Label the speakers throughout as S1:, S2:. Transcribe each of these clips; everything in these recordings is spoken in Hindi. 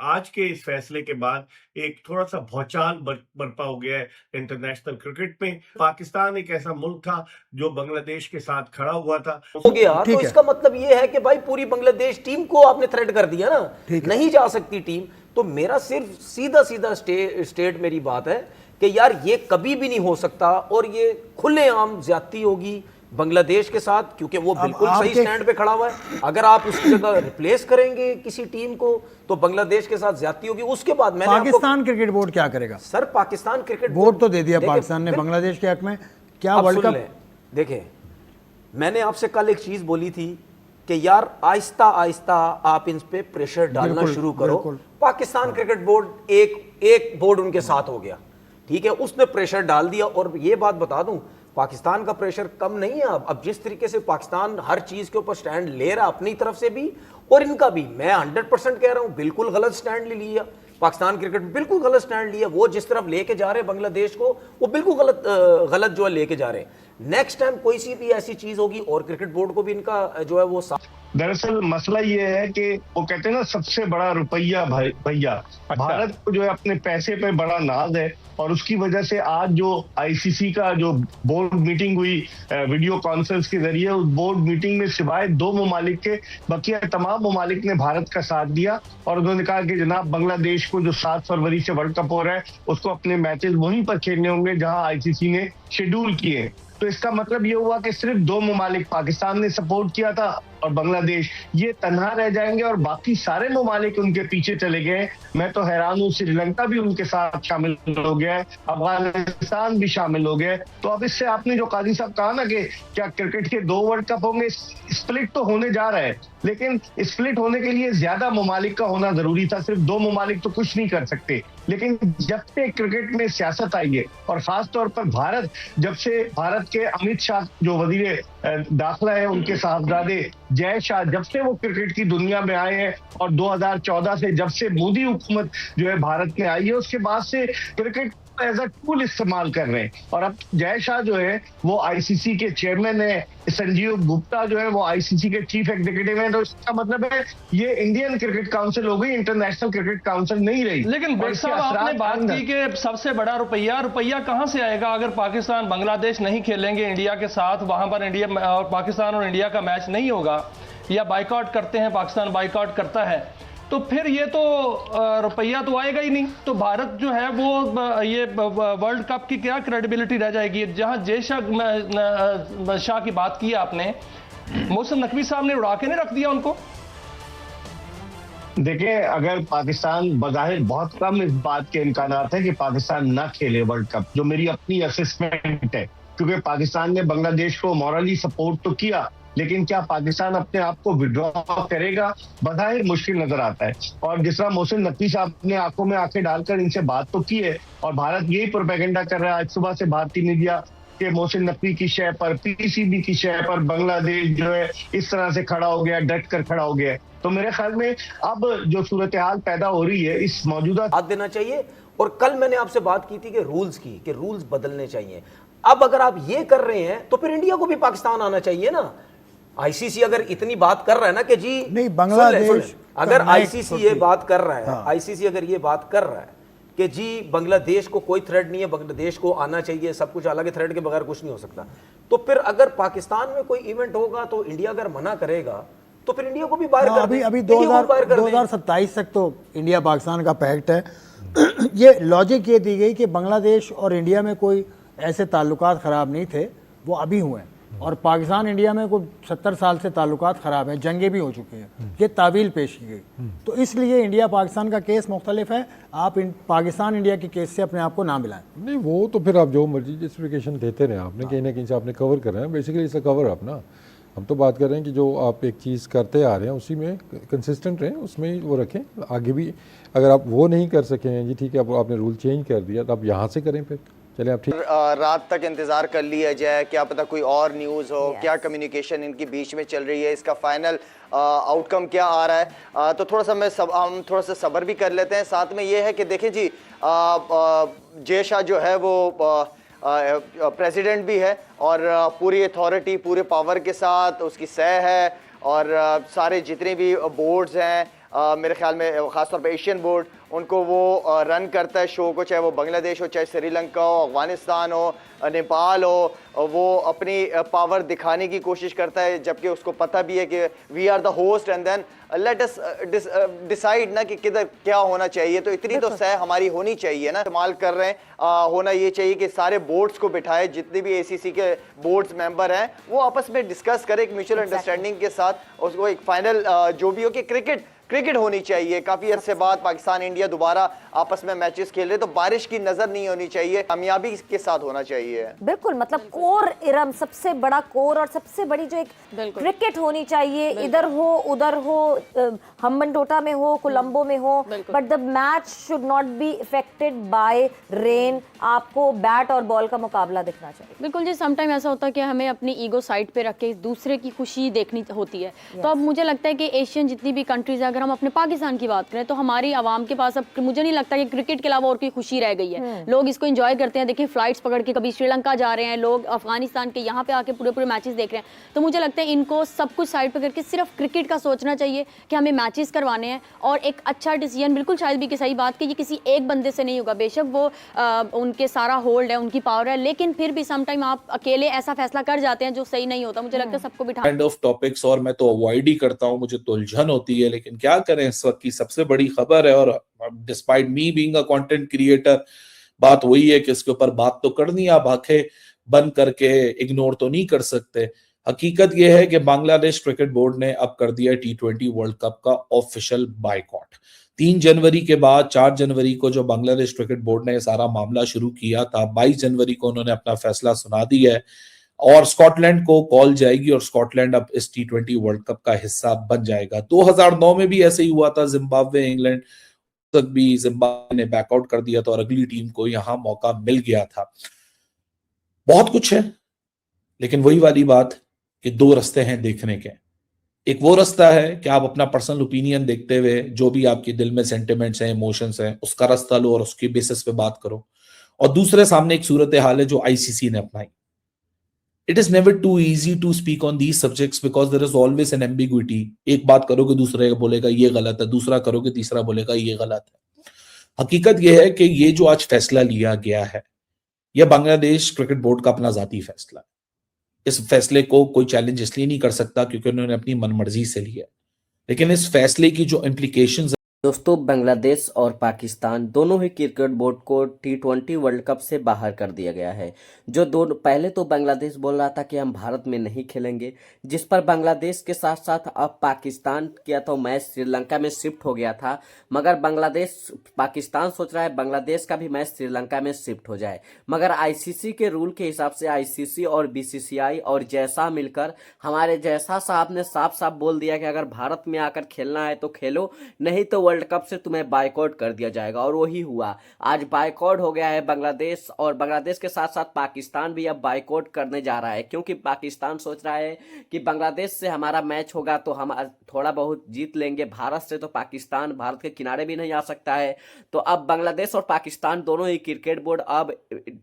S1: आज के इस फैसले के बाद एक थोड़ा सा भौचाल बरपा हो गया है इंटरनेशनल क्रिकेट में। पाकिस्तान एक ऐसा मुल्क था जो बांग्लादेश के साथ खड़ा हुआ था।
S2: हो गया तो इसका मतलब ये है कि भाई पूरी बांग्लादेश टीम को आपने थ्रेट कर दिया ना, नहीं जा सकती टीम। तो मेरा सिर्फ सीधा सीधा स्टेट मेरी बात है कि यार ये कभी भी नहीं हो सकता और ये खुलेआम ज्यादती होगी बांग्लादेश के साथ, क्योंकि वो बिल्कुल सही स्टैंड पे खड़ा हुआ है। अगर आप उसकी जगह रिप्लेस करेंगे किसी टीम को तो बांग्लादेश के साथ ज्यादती होगी। उसके बाद मैंने
S3: पाकिस्तान क्रिकेट बोर्ड क्या करेगा?
S2: सर पाकिस्तान क्रिकेट
S3: बोर्ड तो दे दिया पाकिस्तान ने बांग्लादेश के हक में, क्या वर्ल्ड कप?
S2: देखें, मैंने आपसे कल एक चीज बोली थी कि यार आहिस्ता आहिस्ता आप इन पे प्रेशर डालना शुरू करो। पाकिस्तान क्रिकेट बोर्ड एक बोर्ड उनके साथ हो गया, ठीक है, उसने प्रेशर डाल दिया। और ये बात बता दूं, पाकिस्तान का प्रेशर कम नहीं है। अब जिस तरीके से पाकिस्तान हर चीज के ऊपर स्टैंड ले रहा अपनी तरफ से भी और इनका भी, मैं 100% कह रहा हूं बिल्कुल गलत स्टैंड ले लिया पाकिस्तान क्रिकेट, बिल्कुल गलत स्टैंड लिया। वो जिस तरफ लेके जा रहे हैं बांग्लादेश को, वो बिल्कुल गलत जो है लेके जा रहे हैं। नेक्स्ट टाइम कोई सी भी ऐसी चीज होगी और क्रिकेट बोर्ड को भी इनका जो है वो
S1: दरअसल मसला ये है कि वो कहते हैं ना, सबसे बड़ा रुपया भैया। भारत को जो है अपने पैसे पे बड़ा नाज है और उसकी वजह से आज जो आईसीसी का जो बोर्ड मीटिंग हुई वीडियो कॉन्फ्रेंस के जरिए, उस बोर्ड मीटिंग में सिवाय 2 ममालिक के बकिया तमाम ममालिक ने भारत का साथ दिया और उन्होंने कहा कि जनाब बांग्लादेश को जो 7 फरवरी से वर्ल्ड कप हो रहा है उसको अपने मैचेस वहीं पर खेलने होंगे जहां आईसीसी ने शेड्यूल किए। तो इसका मतलब ये हुआ कि सिर्फ 2 ममालिक, पाकिस्तान ने सपोर्ट किया था और बांग्लादेश, ये तन्हा रह जाएंगे और बाकी सारे ममालिक उनके पीछे चले गए। मैं तो हैरान हूँ, श्रीलंका भी उनके साथ शामिल हो गया है, अफगानिस्तान भी शामिल हो गया। तो अब इससे आपने जो काजी साहब कहा ना कि क्या क्रिकेट के 2 वर्ल्ड कप होंगे, स्प्लिट तो होने जा रहा है, लेकिन स्प्लिट होने के लिए ज्यादा ममालिक का होना जरूरी था। सिर्फ 2 ममालिक तो कुछ नहीं कर सकते। लेकिन जब से क्रिकेट में सियासत आई है और खास तौर पर जब से भारत के अमित शाह जो वजीर दाखिला है, उनके साहबजादे जय शाह, जब से वो क्रिकेट की दुनिया में आए हैं और 2014 से जब से मोदी हुकूमत जो है भारत में आई है, उसके बाद से क्रिकेट एज अ टूल इस्तेमाल कर रहे हैं। और अब जय शाह जो है वो आईसीसी के चेयरमैन है, संजीव गुप्ता जो है वो आईसीसी के चीफ एग्जीक्यूटिव है। तो इसका मतलब है ये इंडियन क्रिकेट काउंसिल हो गई, इंटरनेशनल क्रिकेट काउंसिल नहीं रही।
S4: लेकिन बेग साहब, आपने बात की कि सबसे बड़ा रुपया कहां से आएगा अगर पाकिस्तान बांग्लादेश नहीं खेलेंगे इंडिया के साथ, वहां पर इंडिया और पाकिस्तान और इंडिया का मैच नहीं होगा या बाइकआउट करते हैं, पाकिस्तान बाइकआउट करता है, तो फिर ये तो रुपया तो आएगा ही नहीं। तो भारत जो है वो ये वर्ल्ड कप की क्या क्रेडिबिलिटी रह जाएगी? जहां जय शाह की बात की आपने, मोहसिन नकवी साहब ने उड़ा के नहीं रख दिया उनको।
S1: देखिए, अगर पाकिस्तान, बज़ाहिर बहुत कम इस बात के इम्कानात है कि पाकिस्तान ना खेले वर्ल्ड कप, जो मेरी अपनी असेसमेंट है, क्योंकि पाकिस्तान ने बांग्लादेश को मॉरली सपोर्ट तो किया, लेकिन क्या पाकिस्तान अपने आप को विड्रॉ करेगा, बज़ाहिर मुश्किल नजर आता है। और जिस तरह मोहसिन नकवी साहब ने आंखों में आंखें डालकर इनसे बात तो की है और भारत यही प्रोपेगेंडा कर रहा है आज सुबह से भारतीय मीडिया के, मोहसिन नकवी की शय पर, पीसीबी की शय पर बांग्लादेश जो है इस तरह से खड़ा हो गया, डट कर खड़ा हो गया। तो मेरे ख्याल में अब जो सूरत हाल पैदा हो रही है इस मौजूदा
S2: साथ देना चाहिए। और कल मैंने आपसे बात की थी कि रूल्स बदलने चाहिए। अब अगर आप ये कर रहे हैं तो फिर इंडिया को भी पाकिस्तान आना चाहिए ना। आईसीसी अगर इतनी बात कर रहा है ना कि जी
S3: नहीं, बांग्लादेश
S2: अगर आईसीसी ये बात कर रहा है, आईसीसी अगर ये बात कर रहा है कि जी बांग्लादेश को कोई थ्रेट नहीं है, बांग्लादेश को आना चाहिए सब कुछ, हालांकि थ्रेट के बगैर कुछ नहीं हो सकता, तो फिर अगर पाकिस्तान में कोई इवेंट होगा तो इंडिया अगर मना करेगा तो फिर इंडिया को भी बाहर कर दें।
S3: अभी 2027 तक तो इंडिया पाकिस्तान का पैक्ट है। ये लॉजिक ये दी गई कि बांग्लादेश और इंडिया में कोई ऐसे ताल्लुकात ख़राब नहीं थे, वो अभी हुए हैं। और पाकिस्तान इंडिया में कोई 70 साल से ताल्लुकात ख़राब हैं, जंगें भी हो चुकी हैं, ये तावील पेश की गई। तो इसलिए इंडिया पाकिस्तान का केस मुख्तलिफ है। आप पाकिस्तान इंडिया के केस से अपने आप को ना मिलाएं।
S5: नहीं, वो तो फिर आप जो मर्जी जस्टिफिकेशन देते रहे, आपने कहीं ना कहीं से आपने कवर कर रहे हैं, बेसिकली इसका कवर अप ना। हम तो बात कर रहे हैं कि जो आप एक चीज़ करते आ रहे हैं उसी में कंसिस्टेंट रहें, उसमें ही वो रखें। आगे भी अगर आप वो नहीं कर सकें, जी ठीक है, आपने रूल चेंज कर दिया, तो आप यहाँ से करें फिर। चले आप ठीक।
S6: रात तक इंतजार कर लिया जाए, क्या पता कोई और न्यूज़ हो, क्या कम्युनिकेशन इनके बीच में चल रही है, इसका फाइनल आउटकम क्या आ रहा है। तो थोड़ा सा हम थोड़ा सा सब्र भी कर लेते हैं। साथ में ये है कि देखें जी, जय शाह जो है वो प्रेसिडेंट भी है और पूरी अथॉरिटी, पूरे पावर के साथ उसकी सह है और सारे जितने भी बोर्ड्स हैं, मेरे ख्याल में ख़ासतौर पे एशियन बोर्ड उनको वो रन करता है शो को, चाहे वो बांग्लादेश हो, चाहे श्रीलंका हो, अफगानिस्तान हो, नेपाल हो, वो अपनी पावर दिखाने की कोशिश करता है, जबकि उसको पता भी है कि we are the host and then let us decide ना कि किधर क्या होना चाहिए। तो इतनी तो सह हमारी होनी चाहिए ना, इस्तेमाल कर रहे हैं। होना ये चाहिए कि सारे बोर्ड्स को बिठाए, जितने भी ACC के बोर्ड्स मेंबर हैं वो आपस में डिस्कस करें एक म्यूचुअल अंडरस्टैंडिंग के साथ, उसको एक फाइनल जो भी हो कि क्रिकेट होनी चाहिए। काफी अरसे बाद पाकिस्तान इंडिया दोबारा आपस में मैचेस खेल रहे, तो बारिश की नजर नहीं होनी चाहिए, कामयाबी के साथ होना चाहिए।
S7: बिल्कुल, मतलब कोर इरम, सबसे बड़ा कोर और सबसे बड़ी जो एक क्रिकेट होनी चाहिए, इधर हो उधर हो, हम्बनटोटा में हो, कोलंबो में हो, but the match should not be affected by rain. आपको बैट और बॉल का मुकाबला दिखना चाहिए।
S8: बिल्कुल जी, समटाइम ऐसा होता है कि हमें अपनी ईगो साइड पे रख के दूसरे की खुशी देखनी होती है। तो अब मुझे लगता है कि एशियन जितनी भी कंट्रीज है, अगर हम अपने पाकिस्तान की बात करें तो हमारी आवाम के पास अब मुझे नहीं लगता कि क्रिकेट के अलावा और कोई खुशी रह गई है। लोग इसको एंजॉय करते हैं। देखिए फ्लाइट्स पकड़ के कभी श्रीलंका जा रहे हैं लोग, अफगानिस्तान के यहाँ पे आके पूरे मैचेस देख रहे हैं। तो मुझे लगता है इनको सब कुछ साइड पर करके सिर्फ क्रिकेट का सोचना चाहिए कि हमें मैचेस करवाने हैं, और एक अच्छा डिसीजन, बिल्कुल शायद भी की सही बात कि ये किसी एक बंदे से नहीं होगा। बेशक वो उनके सारा होल्ड है, उनकी पावर है, लेकिन फिर भी समटाइम आप अकेले ऐसा फैसला कर जाते हैं जो सही नहीं होता। मुझे लगता है सबको बिठा
S9: काइंड ऑफ टॉपिक्स और मैं तो अवॉइड ही करता हूँ, मुझे तो उलझन होती है, लेकिन क्या करें, इस वक्त की सबसे बड़ी खबर है। और despite me being a content creator, बात वही है कि इसके ऊपर बात तो करनी है, आप आंखें बंद करके इग्नोर तो नहीं कर सकते। हकीकत यह है कि बांग्लादेश क्रिकेट बोर्ड ने अब कर दिया T20 वर्ल्ड कप का ऑफिशियल बायकॉट। 3 जनवरी के बाद 4 जनवरी को जो बांग्लादेश क्रिकेट बोर्ड ने सारा मामला शुरू किया था, 22 जनवरी को उन्होंने अपना फैसला सुना दिया है और स्कॉटलैंड को कॉल जाएगी और स्कॉटलैंड अब इस T20 वर्ल्ड कप का हिस्सा बन जाएगा। 2009 में भी ऐसे ही हुआ था, जिम्बाब्वे इंग्लैंड, तक भी जिम्बाब्वे ने बैकआउट कर दिया था और अगली टीम को यहां मौका मिल गया था। बहुत कुछ है, लेकिन वही वाली बात कि 2 रास्ते हैं देखने के। एक वो रास्ता है कि आप अपना पर्सनल ओपिनियन देखते हुए जो भी आपके दिल में सेंटिमेंट्स हैं, इमोशंस हैं, उसका रास्ता लो और उसकी बेसिस पे बात करो। और दूसरे सामने एक सूरत हाल है जो ICC ने अपनाई। It is never too easy to speak on these subjects because there is always an ambiguity. एक बात करोगे दूसरे बोलेगा ये गलत है, दूसरा करोगे तीसरा बोलेगा ये गलत है। हकीकत यह है कि ये जो आज फैसला लिया गया है, यह बांग्लादेश क्रिकेट बोर्ड का अपना जाती फैसला है। इस फैसले को कोई चैलेंज इसलिए नहीं कर सकता क्योंकि उन्होंने अपनी मनमर्जी से लिया, लेकिन इस फैसले की जो इम्प्लीकेशंस।
S10: दोस्तों, बांग्लादेश और पाकिस्तान दोनों ही क्रिकेट बोर्ड को T20 वर्ल्ड कप से बाहर कर दिया गया है। जो दोनों, पहले तो बांग्लादेश बोल रहा था कि हम भारत में नहीं खेलेंगे, जिस पर बांग्लादेश के साथ साथ अब पाकिस्तान किया तो मैच श्रीलंका में शिफ्ट हो गया था, मगर पाकिस्तान सोच रहा है बांग्लादेश का भी मैच श्रीलंका में शिफ्ट हो जाए। मगर ICC के रूल के हिसाब से ICC और BCCI और जैसा मिलकर हमारे जैसा साहब ने साफ साफ बोल दिया कि अगर भारत में आकर खेलना है तो खेलो, नहीं तो वर्ल्ड कप से तुम्हें बायकॉट कर दिया जाएगा। और वही हुआ, आज बायकॉट हो गया है बांग्लादेश, और बांग्लादेश के साथ साथ पाकिस्तान भी अब बायकॉट करने जा रहा है, क्योंकि पाकिस्तान सोच रहा है कि बांग्लादेश से हमारा मैच होगा तो हम थोड़ा बहुत जीत लेंगे, भारत से तो पाकिस्तान भारत के किनारे भी नहीं आ सकता है। तो अब बांग्लादेश और पाकिस्तान दोनों ही क्रिकेट बोर्ड अब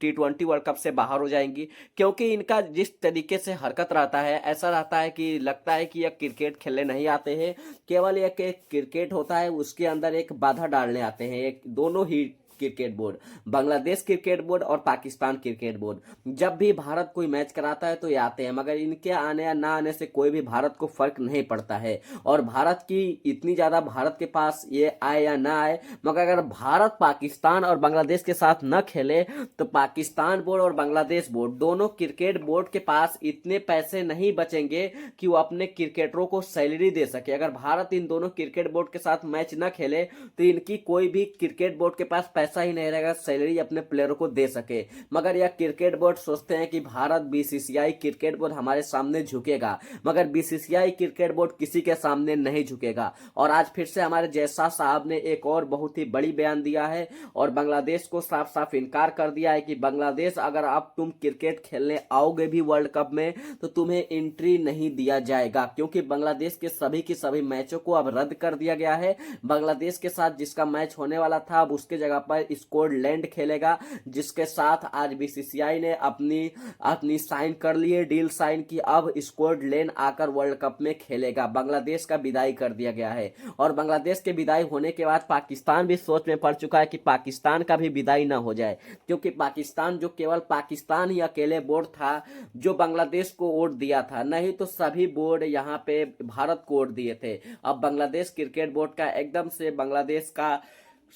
S10: T20 वर्ल्ड कप से बाहर हो जाएंगी, क्योंकि इनका जिस तरीके से हरकत रहता है, ऐसा रहता है कि लगता है कि यह क्रिकेट खेलने नहीं आते हैं, केवल एक क्रिकेट होता है उसके अंदर एक बाधा डालने आते हैं। एक दोनों ही cricket board, Bangladesh cricket board और पाकिस्तान क्रिकेट बोर्ड, जब भी भारत कोई मैच कराता है तो ये आते हैं, मगर इनके आने या ना आने से कोई भी भारत को फर्क नहीं पड़ता है। और भारत की इतनी ज्यादा भारत के पास ये आए या ना आए, मगर अगर भारत पाकिस्तान और बांग्लादेश के साथ न खेले तो पाकिस्तान बोर्ड और बांग्लादेश बोर्ड दोनों क्रिकेट बोर्ड के पास इतने पैसे नहीं बचेंगे कि वो अपने क्रिकेटरों को सैलरी दे सके। अगर भारत इन दोनों क्रिकेट बोर्ड के साथ मैच न खेले तो इनकी कोई भी क्रिकेट बोर्ड के पास पैसा ही नहीं रहेगा सैलरी अपने प्लेयरों को दे सके। मगर यह क्रिकेट बोर्ड सोचते हैं कि भारत BCCI क्रिकेट बोर्ड हमारे सामने झुकेगा, मगर BCCI क्रिकेट बोर्ड किसी के सामने नहीं झुकेगा। और आज फिर से हमारे जैसा साहब ने एक और बहुत ही बड़ी बयान दिया है और बांग्लादेश को साफ साफ इनकार कर दिया है कि बांग्लादेश, अगर अब तुम क्रिकेट खेलने आओगे भी वर्ल्ड कप में तो तुम्हें एंट्री नहीं दिया जाएगा, क्योंकि बांग्लादेश के सभी मैचों को अब रद्द कर दिया गया है। बांग्लादेश के साथ जिसका मैच होने वाला था अब उसके जगह पर पर स्कॉटलैंड खेलेगा, जिसके साथ आज बीसीसीआई ने अपनी साइन कर लिए, डील साइन की। अब स्कॉटलैंड आकर वर्ल्ड कप में खेलेगा। बांग्लादेश का विदाई कर दिया गया है और बांग्लादेश के विदाई होने के बाद पाकिस्तान भी सोच में पड़ चुका है कि पाकिस्तान का भी विदाई ना हो जाए, क्योंकि पाकिस्तान जो केवल पाकिस्तान ही अकेले बोर्ड था जो बांग्लादेश को वोट दिया था, नहीं तो सभी बोर्ड यहाँ पे भारत को वोट दिए थे। अब बांग्लादेश क्रिकेट बोर्ड का एकदम से बांग्लादेश का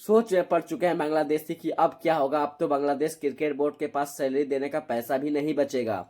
S10: सोच में पड़ चुके हैं बांग्लादेशी कि अब क्या होगा। अब तो बांग्लादेश क्रिकेट बोर्ड के पास सैलरी देने का पैसा भी नहीं बचेगा।